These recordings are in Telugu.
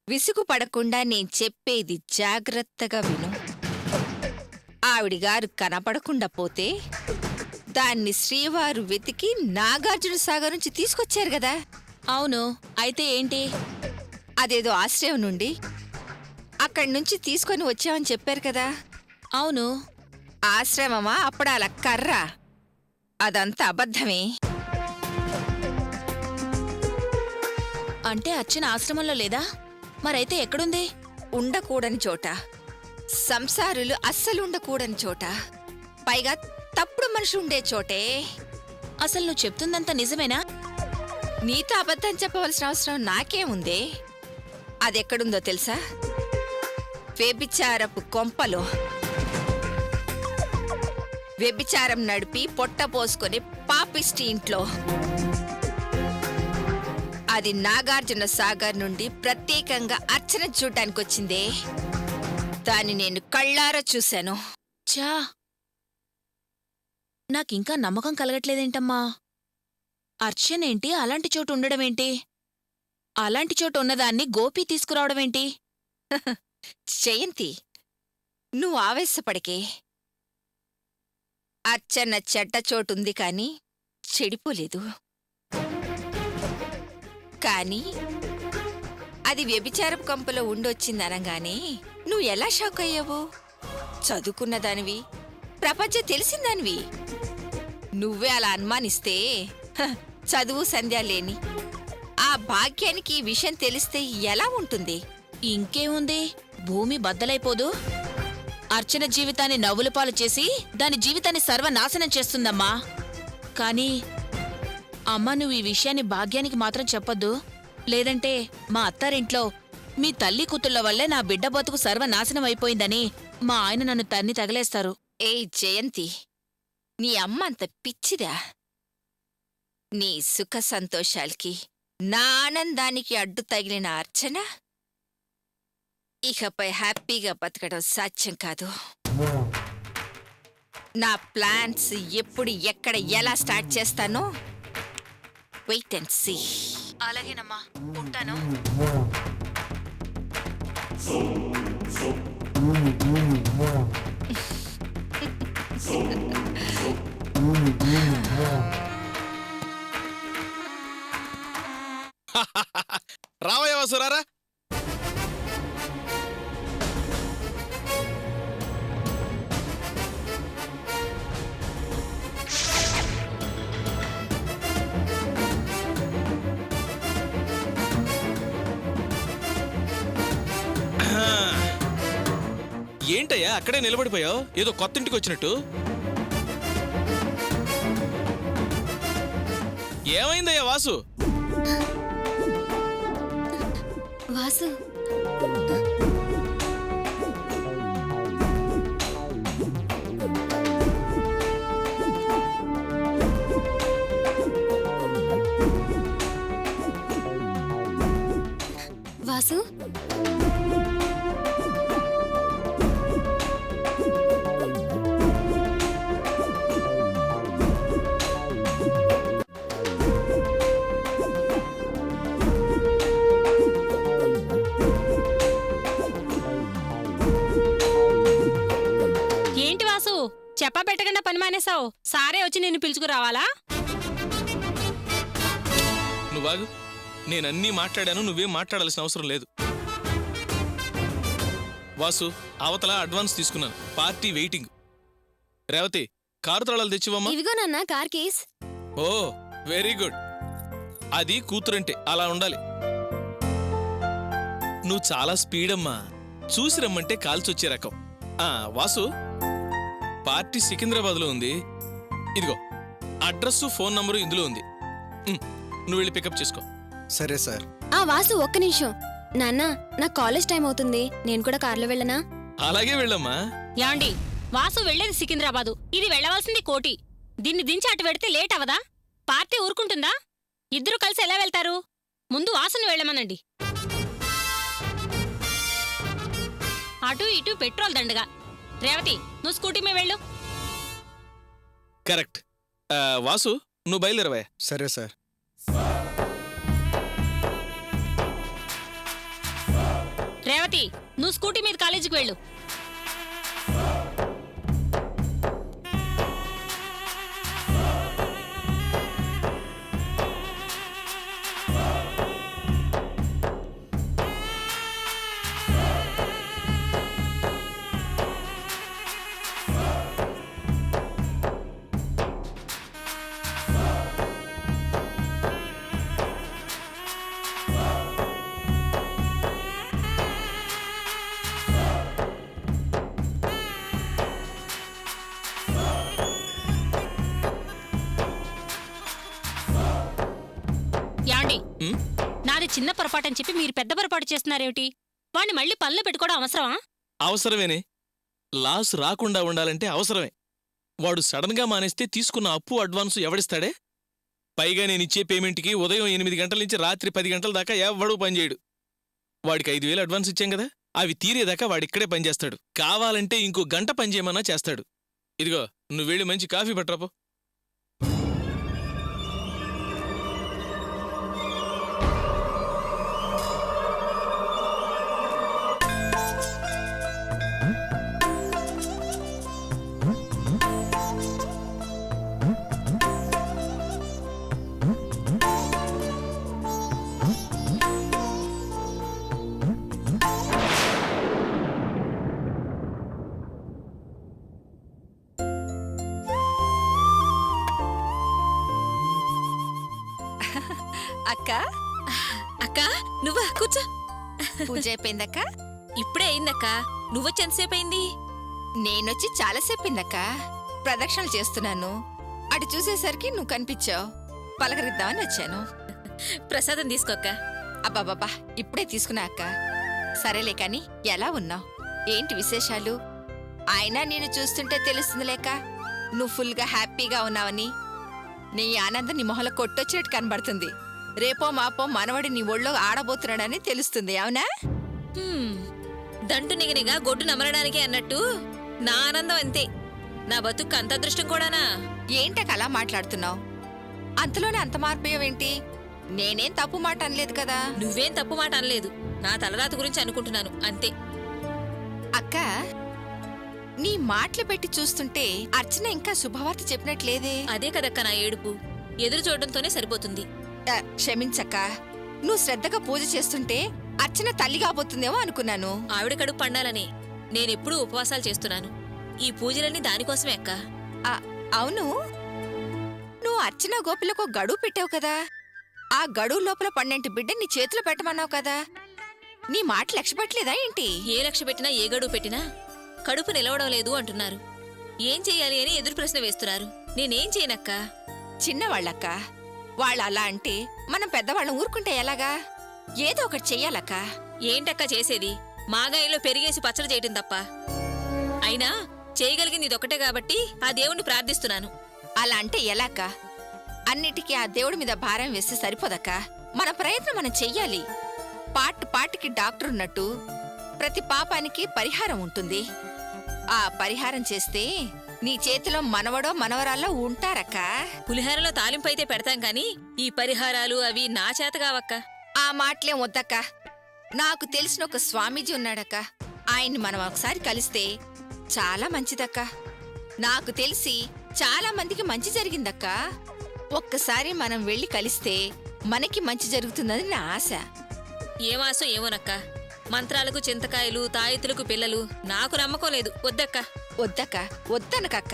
విసుగు పడకుండా నేను చెప్పేది జాగ్రత్తగా విను. ఆవిడిగారు కనపడకుండా పోతే దాన్ని శ్రీవారు వెతికి నాగార్జున సాగర్ నుంచి తీసుకొచ్చారు గదా. అవును, అయితే ఏంటి? అదేదో ఆశ్రయం నుండి అక్కడి నుంచి తీసుకొని వచ్చామని చెప్పారు కదా. అవును. ఆశ్రమమా అప్పడాల కర్ర? అదంతా అబద్ధమే. అంటే అర్చన ఆశ్రమంలో లేదా? మరైతే ఎక్కడుంది? ఉండకూడని చోట, సంసారులు అస్సలుండకూడని చోట, పైగా తప్పుడు మనిషి ఉండే చోటే. అసలు నువ్వు చెప్తుందంతా నిజమేనా? నీతో అబద్ధం చెప్పవలసిన అవసరం నాకేముందే. అదెక్కడుందో తెలుసా? వ్యభిచారపు కొంపలో. వ్యభిచారం నడిపి పొట్ట పోసుకొని పాపిష్టి ఇంట్లో. అది నాగార్జున సాగర్ నుండి ప్రత్యేకంగా అర్చన చూడ్డానికొచ్చిందే. దాన్ని నేను కళ్ళారా చూశాను. చా, నాకింకా నమ్మకం కలగట్లేదేంటమ్మా. అర్చనేంటి అలాంటి చోటు ఉండడమేంటి? అలాంటి చోటు ఉన్నదాన్ని గోపి తీసుకురావడమేంటి? జయంతి, నువ్వు ఆవేశపడకే. అర్చన చెడ్డ చోటుంది కాని చెడిపోలేదు. కాని అది వ్యభిచారపు కంపలో ఉండొచ్చిందనగానే నువ్వు ఎలా షాక్ అయ్యావు? చదువుకున్నదానివి, ప్రపంచం తెలిసిందానివి. నువ్వే అలా అనుమానిస్తే చదువు సంధ్య లేని ఆ భాగ్యానికి ఈ విషయం తెలిస్తే ఎలా ఉంటుంది? ఇంకేముంది, భూమి బద్దలైపోదు. అర్చన జీవితాన్ని నవ్వులపాలు చేసి దాని జీవితాన్ని సర్వనాశనం చేస్తుందమ్మా. కాని అమ్మ, నువ్వు ఈ విషయాన్ని భాగ్యానికి మాత్రం చెప్పొద్దు. లేదంటే మా అత్తారింట్లో మీ తల్లి కూతుళ్ల వల్లే నా బిడ్డ బతుకు సర్వనాశనం అయిపోయిందని మా ఆయన నన్ను తన్ని తగలేస్తారు. ఏయ్ జయంతి, నీ అమ్మ అంత పిచ్చిదా? నీ సుఖ సంతోషాలకి, నా ఆనందానికి అడ్డు తగిలిన అర్చన ఇకపై హ్యాపీగా బతకడం సాధ్యం కాదు. నా ప్లాన్స్ ఎప్పుడు, ఎక్కడ, ఎలా స్టార్ట్ చేస్తానో వెయిట్ అండ్ సీ. అలాగేనమ్మా, ఉంటాను. రావయ్య వసురారా. ఏంటయ్యా అక్కడే నిలబడిపోయావు, ఏదో కొత్త ఇంటికి వచ్చినట్టు? ఏమైందయ్యా వాసు? వాసు, వాసు, ఏంటి వాసు, చెప్పా పెట్టకుండా పని మానేసావు? సారే వచ్చి నిన్ను పిలుచుకురావాలా? నువ్వాగు, నేనన్నీ మాట్లాడాను, నువ్వేం మాట్లాడాల్సిన అవసరం లేదు. వాసు, అవతల అడ్వాన్స్ తీసుకున్నాను, పార్టీ వెయిటింగ్. రేవతి, కారు తాళాలు తెచ్చివమ్మా. ఇవిగో నాన్న కార్ కేస్. ఓ వెరీ గుడ్. అది కూతురంటే అలా ఉండాలి. నువ్వు చాలా స్పీడ్ అమ్మా, చూసి రమ్మంటే కాల్చొచ్చే రకం. వాసు, పార్టీ సికింద్రాబాద్లో ఉంది. ఇదిగో అడ్రస్సు, ఫోన్ నంబరు ఇందులో ఉంది. నువ్వు వెళ్ళి పికప్ చేసుకో. సరే సార్. ఆ వాసు, ఒక్క నిమిషం. నాన్న, నా కాలేజ్ టైం అవుతుంది, నేను కూడా కార్లో వెళ్ళనా? అలాగే వెళ్ళమ్మా. యాండి, వాసు వెళ్లేది సికింద్రాబాదు, ఇది వెళ్లవలసింది కోటి. దీన్ని దించి అటు వెడితే లేట్ అవదా? పార్టీ ఊరుకుంటుందా? ఇద్దరు కలిసి ఎలా వెళ్తారు? ముందు వాసుని వెళ్ళమనండి. అటు ఇటు పెట్రోల్ దండగా. రేవతి, నువ్వు స్కూటీ మీద వెళ్ళు. కరెక్ట్. వాసు, నువ్వు బయలుదేరవా. సరే సార్. నువ్వు స్కూటీ మీద కాలేజీకి వెళ్ళు. యాండి, ఉమ్, నాది చిన్న పొరపాటని చెప్పి మీరు పెద్ద పొరపాటు చేస్తున్నారేమిటి? వాణ్ణి మళ్ళీ పనిలో పెట్టుకోవడం అవసరమా? అవసరమేనే. లాస్ రాకుండా ఉండాలంటే అవసరమే. వాడు సడన్గా మానేస్తే తీసుకున్న అప్పు అడ్వాన్సు ఎవడిస్తాడే? పైగా నేనిచ్చే పేమెంట్కి ఉదయం 8 గంటల నుంచి రాత్రి 10 గంటల దాకా ఎవడూ పనిచేయడు. వాడికి 5,000 అడ్వాన్స్ ఇచ్చాం కదా, అవి తీరేదాకా వాడిక్కడే పనిచేస్తాడు. కావాలంటే ఇంకో గంట పనిచేయమన్నా చేస్తాడు. ఇదిగో, నువ్వు వెళ్ళి మంచి కాఫీ పట్టరాపో. అక్క, అక్క నువ్వా? కూర్చో. పూజ అయిపోయిందక్క? ఇప్పుడే అయిందక్క. నువ్వొచ్చెంతసేపు అయింది? నేనొచ్చి చాలాసేపు అయిందక్క. ప్రదక్షిణలు చేస్తున్నాను. అటు చూసేసరికి నువ్వు కనిపించావు. పలకరిద్దామని వచ్చాను. ప్రసాదం తీసుకోక్క. అబ్బాబాబా, ఇప్పుడే తీసుకున్నా అక్క. సరేలే కాని, ఎలా ఉన్నావు? ఏంటి విశేషాలు? అయినా నేను చూస్తుంటే తెలుస్తుంది లేక నువ్వు ఫుల్గా హ్యాపీగా ఉన్నావని. నీ ఆనందం నీ మొహంలో కొట్టొచ్చినట్టు కనబడుతుంది. రేపో మాపో మనవడి నీ ఒళ్ళో ఆడబోతున్నాడని తెలుస్తుంది, అవునా? దంటు నిగనిగా గొడ్డు నమరడానికే అన్నట్టు నా ఆనందం అంతే. నా బతుకు అంత అదృష్టం కూడానా? ఏంటక అలా మాట్లాడుతున్నావు? అంతలోనే అంత మార్పేయవేంటి? నేనేం తప్పు మాట అనలేదు కదా. నువ్వేం తప్పు మాట అనలేదు. నా తలరాత గురించి అనుకుంటున్నాను అంతే. అక్క, నీ మాటలు పెట్టి చూస్తుంటే అర్చన ఇంకా శుభవార్త చెప్పినట్లేదే. అదే కదక్క నా ఏడుపు. ఎదురు చూడడంతోనే సరిపోతుంది. క్షమించక్క, నువ్వు శ్రద్ధగా పూజ చేస్తుంటే అర్చన తల్లి కాబోతుందేమో అనుకున్నాను. ఆవిడ కడుపు పండాలని నేనెప్పుడూ ఉపవాసాలు చేస్తున్నాను. ఈ పూజలన్నీ దానికోసమే అక్క. అవును, నువ్వు అర్చన గోపిలకు గడువు పెట్టావు కదా. ఆ గడువు లోపల 12 బిడ్డ నీ చేతిలో పెట్టమన్నావు కదా. నీ మాట లక్ష్య పెట్టలేదా ఏంటి? ఏ లక్ష్య పెట్టినా ఏ గడువు పెట్టినా కడుపు నిలవడం లేదు అంటున్నారు. ఏం చెయ్యాలి అని ఎదురు ప్రశ్న వేస్తున్నారు. నేనేం చేయనక్క. చిన్నవాళ్ళక్క, వాళ్ళు అలా అంటే మనం పెద్దవాళ్ళం ఊరుకుంటే ఎలాగా? ఏదో ఒకటి చెయ్యాలక్క. ఏంటక్క చేసేది? మాగాయిలో పెరిగేసి పచ్చడి చేయటం తప్ప. అయినా చేయగలిగింది ఇదొక్కటే కాబట్టి ఆ దేవుణ్ణి ప్రార్థిస్తున్నాను. అలా అంటే ఎలాక్క? అన్నిటికీ ఆ దేవుడి మీద భారం వేస్తే సరిపోదక్క. మన ప్రయత్నం మనం చెయ్యాలి. పాటికి డాక్టర్ ఉన్నట్టు ప్రతి పాపానికి పరిహారం ఉంటుంది. ఆ పరిహారం చేస్తే నీ చేతిలో మనవడో మనవరాల్లో ఉంటారక్క. పులిహారలో తాలింపు అయితే పెడతాం కాని ఈ పరిహారాలు అవి నా చేత కావక్క. ఆ మాటలేం వద్దక్క. నాకు తెలిసిన ఒక స్వామీజీ ఉన్నాడక్క. ఆయన్ని మనం ఒకసారి కలిస్తే చాలా మంచిదక్క. నాకు తెలిసి చాలా మందికి మంచి జరిగిందక్క. ఒక్కసారి మనం వెళ్ళి కలిస్తే మనకి మంచి జరుగుతుందని నా ఆశ. ఏమాసో ఏమోనక్క. మంత్రాలకు చింతకాయలు, తాయితులకు పిల్లలు నాకు నమ్మకం లేదు. వద్దక్క. వద్దక్క, వద్దనకక్క.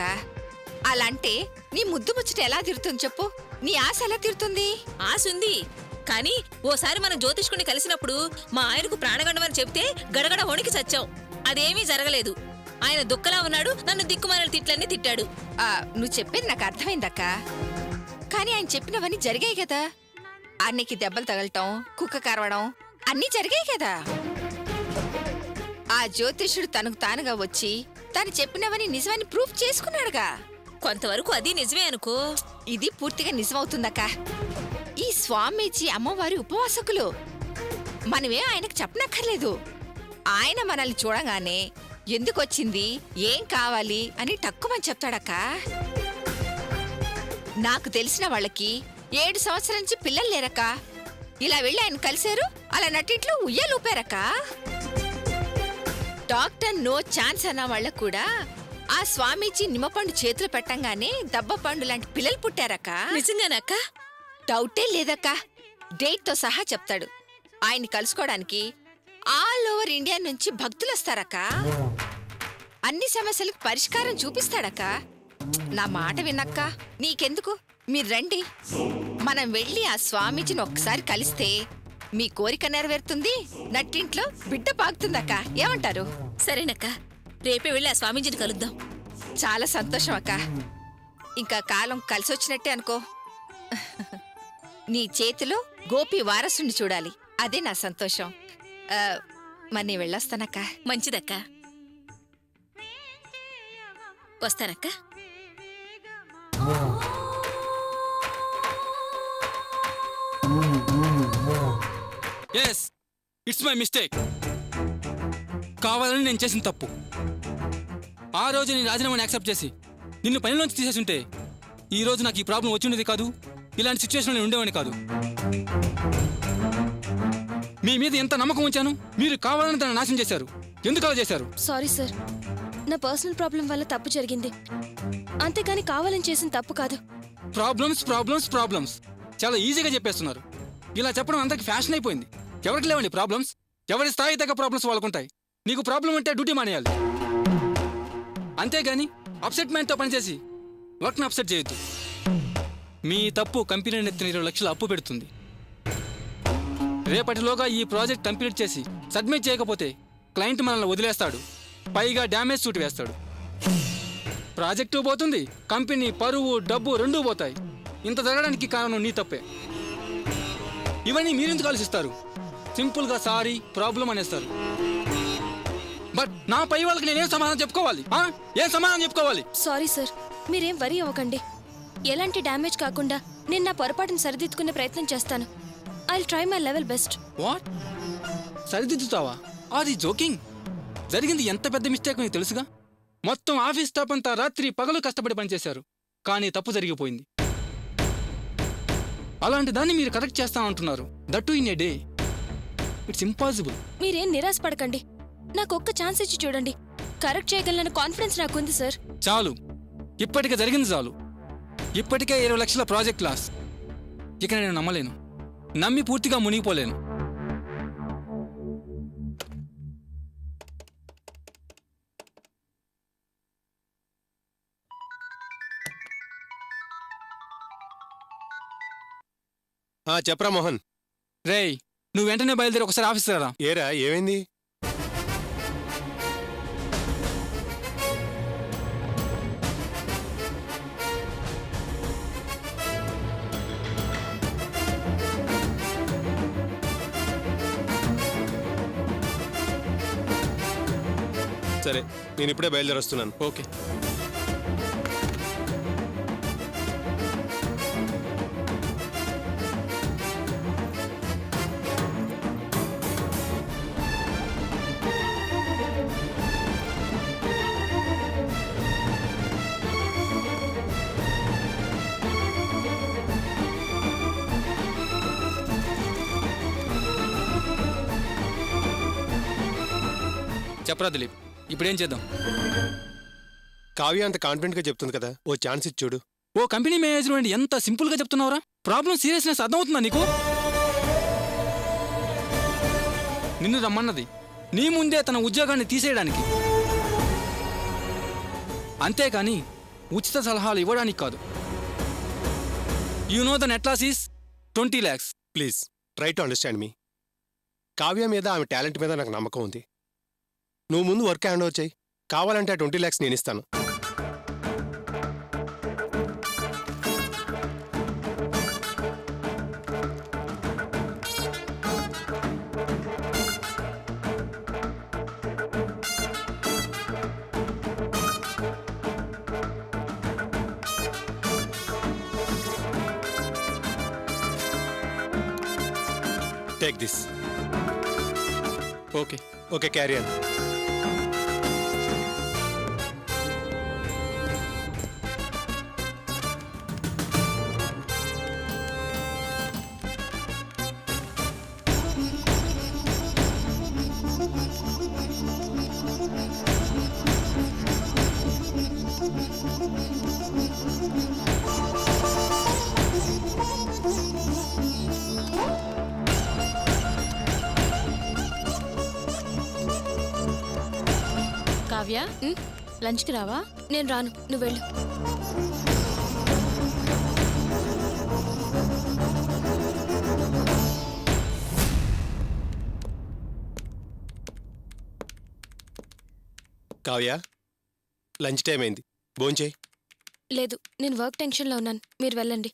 అలాంటే నీ ముద్దు ముచ్చట ఎలా తీరుతుంది చెప్పు? నీ ఆశ ఎలా తీరుతుంది? ఆసుంది కానీ ఓసారి మనం జ్యోతిష్కుని కలిసినప్పుడు మా ఆయనకు ప్రాణగండమని చెప్తే గడగడ వణికి చచ్చాం. అదేమీ జరగలేదు. ఆయన దుక్కలా ఉన్నాడు. నన్ను దిక్కుమాల తిట్లన్నీ తిట్టాడు. నువ్వు చెప్పేది నాకు అర్థమైందక్క. కానీ ఆయన చెప్పినవన్నీ జరిగాయి కదా. అన్నికి దెబ్బలు తగలటం, కుక్క కరవడం అన్నీ జరిగాయి కదా. ఆ జ్యోతిష్యుడు తనకు తానుగా వచ్చి తను చెప్పినవని నిజమని ప్రూఫ్ చేసుకున్నాడుగా. కొంతవరకు అది నిజమే అనుకో. ఇది పూర్తిగా నిజమవుతుందక్క. ఈ స్వామీజీ అమ్మవారి ఉపవాసకులు. మనమే ఆయనకు చెప్పనక్కర్లేదు. ఆయన మనల్ని చూడగానే ఎందుకొచ్చింది, ఏం కావాలి అని టక్కుమని చెప్తాడక్క. నాకు తెలిసిన వాళ్ళకి 7 సంవత్సరాల నుంచి పిల్లలు లేరక్క. ఇలా వెళ్ళి ఆయన కలిశారు, అలా నట్టింట్లో ఉయ్యాలూపారక్క. డాక్టర్ నో ఛాన్స్ అన్న వాళ్ళకు కూడా ఆ స్వామీజీ నిమ్మపండు చేతులు పెట్టంగానే దబ్బపండు లాంటి పిల్లలు పుట్టారక్క. నిజంగానక్క? డౌటే లేదక్క. డేట్ తో సహా చెప్తాడు. ఆయన్ని కలుసుకోవడానికి ఆల్ ఓవర్ ఇండియా నుంచి భక్తులు వస్తారక్క. అన్ని సమస్యలకు పరిష్కారం చూపిస్తాడక్క. నా మాట వినక్క. నీకెందుకు, మీరు రండి. మనం వెళ్ళి ఆ స్వామీజీని ఒక్కసారి కలిస్తే మీ కోరిక నెరవేరుతుంది, నట్టింట్లో బిడ్డ పాకుతుందక్క. ఏమంటారు? సరేనక్క, రేపే వెళ్ళి ఆ స్వామీజీని కలుద్దాం. చాలా సంతోషం అక్క. ఇంకా కాలం కలిసొచ్చినట్టే అనుకో. నీ చేతిలో గోపి వారసుని చూడాలి, అదే నా సంతోషం. మరి నీ వెళ్ళొస్తానక్క. మంచిదక్క. వస్తానక్క. Yes, it's my mistake. కావాలని నేను చేసిన తప్పు. ఆ రోజు నేను రాజీనామాని యాక్సెప్ట్ చేసి నిన్ను పనిలోంచి తీసేసుంటే ఈ రోజు నాకు ఈ ప్రాబ్లం వచ్చి ఉండేది కాదు, ఇలాంటి సిచ్యువేషన్లో నేను ఉండేవాడిని కాదు. మీ మీద ఎంత నమ్మకం ఉంచాను, మీరు కావాలని దాన్ని నాశనం చేశారు. ఎందుకు అలా చేశారు? సారీ సార్, నా పర్సనల్ ప్రాబ్లం వల్ల తప్పు జరిగింది, అంతేకాని కావాలని చేసిన తప్పు కాదు. ప్రాబ్లమ్స్ ప్రాబ్లమ్స్ ప్రాబ్లమ్స్ చాలా ఈజీగా చెప్పేస్తున్నారు. ఇలా చెప్పడం అందరికి ఫ్యాషన్ అయిపోయింది. ఎవరికి లేవండి ప్రాబ్లమ్స్? ఎవరి స్థాయి తగ్గ ప్రాబ్లమ్స్ వాళ్ళకుంటాయి. నీకు ప్రాబ్లం అంటే డ్యూటీ మానేయాలి, అంతేగాని అప్సెట్ మైండ్తో పనిచేసి వర్క్ని అప్సెట్ చేయొద్దు. మీ తప్పు కంపెనీ నెత్తిన 20 లక్షలు అప్పు పెడుతుంది. రేపటిలోగా ఈ ప్రాజెక్ట్ కంప్లీట్ చేసి సబ్మిట్ చేయకపోతే క్లయింట్ మనల్ని వదిలేస్తాడు, పైగా డ్యామేజ్ సూట్ వేస్తాడు. ప్రాజెక్టు పోతుంది, కంపెనీ పరువు డబ్బు రెండూ పోతాయి. ఇంత జరగడానికి కారణం నీ తప్పే. ఇవన్నీ మీరెందుకు ఆలోచిస్తారు? సింపుల్గా సారీ ప్రాబ్లం అనేస్తారు. బట్ నా పై వాళ్ళకి నేనేం సమాధానం చెప్పుకోవాలి? ఏం సమాధానం చెప్పుకోవాలి? సారీ సార్, మీరేం వరీ అవ్వకండి. ఎలాంటి డ్యామేజ్ కాకుండా నేను నా పొరపాటును సరిదిద్దుకునే ప్రయత్నం చేస్తాను. I'll try my level best. What? సరిదిద్దుతావా? అది జోకింగ్. జరిగింది ఎంత పెద్ద మిస్టేక్ నీకు తెలుసుగా. మొత్తం ఆఫీస్ స్టాఫ్ అంతా రాత్రి పగలు కష్టపడి పనిచేశారు, కానీ తప్పు జరిగిపోయింది. అలాంటి దాన్ని మీరు కరెక్ట్ చేస్తానంటున్నారు, that in a day. It's impossible. మీరేం నిరాశపడకండి, నాకు ఒక్క ఛాన్స్ ఇచ్చి చూడండి. కరెక్ట్ చేయగలనన్న కాన్ఫిడెన్స్ నాకుంది సార్. చాలు, ఇప్పటికే జరిగింది చాలు. ఇప్పటికే 20 లక్షల ప్రాజెక్ట్ లాస్. ఇక నేను నమ్మలేను, నమ్మి పూర్తిగా మునిగిపోలేను. చెప్పరా మోహన్. రేయ్, నువ్వు వెంటనే బయలుదేరి ఒకసారి ఆఫీస్ రా. ఏరా ఏమైంది? సరే, నేను ఇప్పుడే బయలుదేరొస్తున్నాను. ఓకే. చెప్పరా దిలీప్, ఇప్పుడేం చేద్దాం? కావ్య అంత కాన్ఫిడెంట్గా చెప్తుంది కదా, ఓ ఛాన్స్ ఇచ్చి చూడు. ఓ కంపెనీ మేనేజర్ అండి, ఎంత సింపుల్గా చెప్తున్నావురా? ప్రాబ్లం సీరియస్నెస్ అర్థమవుతుందా నీకు? నిన్ను రమ్మన్నది నీ ముందే తన ఉద్యోగాన్ని తీసేయడానికి, అంతేకాని ఉచిత సలహాలు ఇవ్వడానికి కాదు. You know the net loss is 20 lakhs. Please try to understand me. Kavya మీద, ఆమె టాలెంట్ మీద నాకు నమ్మకం ఉంది. నువ్వు ముందు వర్క్ హ్యాండ్ ఓవర్ చేయి. కావాలంటే ఆ 20 lakhs నేను ఇస్తాను. Take this. Okay. Okay, carry on. Kavya um, లంచ్కి రావా? నేను రాను, నువ్వు వెళ్ళు. కావ్య లంచ్ టైం అయింది, భోంచేయి. లేదు, నేను వర్క్ టెన్షన్లో ఉన్నాను, మీరు వెళ్ళండి.